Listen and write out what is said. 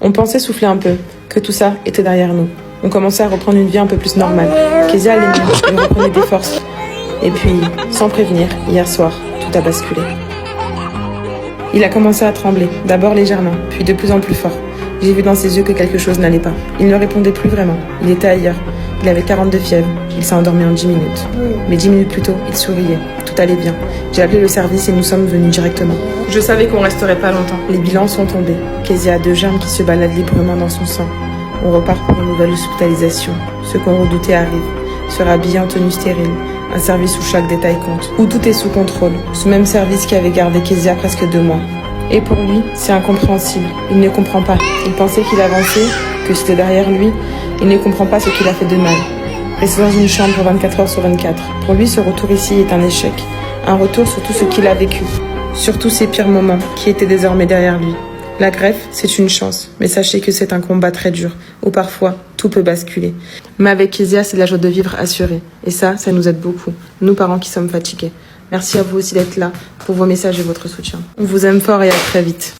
On pensait souffler un peu, que tout ça était derrière nous. On commençait à reprendre une vie un peu plus normale. Kezia allait mieux, il reprenait des forces. Et puis, sans prévenir, hier soir, tout a basculé. Il a commencé à trembler, d'abord légèrement, puis de plus en plus fort. J'ai vu dans ses yeux que quelque chose n'allait pas. Il ne répondait plus vraiment, il était ailleurs. Il avait 42 fièvres, il s'est endormi en 10 minutes. Mais 10 minutes plus tôt, il souriait, tout allait bien. J'ai appelé le service et nous sommes venus directement. Je savais qu'on resterait pas longtemps. Les bilans sont tombés. Kezia a 2 germes qui se baladent librement dans son sang. On repart pour une nouvelle hospitalisation. Ce qu'on redoutait arrive. Sera habillé en tenue stérile. Un service où chaque détail compte. Où tout est sous contrôle. Ce même service qui avait gardé Kezia presque 2 mois. Et pour lui, c'est incompréhensible. Il ne comprend pas. Il pensait qu'il avançait, que c'était derrière lui. Il ne comprend pas ce qu'il a fait de mal. Rester dans une chambre 24 heures sur 24. Pour lui, ce retour ici est un échec. Un retour sur tout ce qu'il a vécu. Sur tous ses pires moments qui étaient désormais derrière lui. La greffe, c'est une chance. Mais sachez que c'est un combat très dur. Où parfois, tout peut basculer. Mais avec Kezia, c'est de la joie de vivre assurée. Et ça nous aide beaucoup. Nous, parents qui sommes fatigués. Merci à vous aussi d'être là pour vos messages et votre soutien. On vous aime fort et à très vite.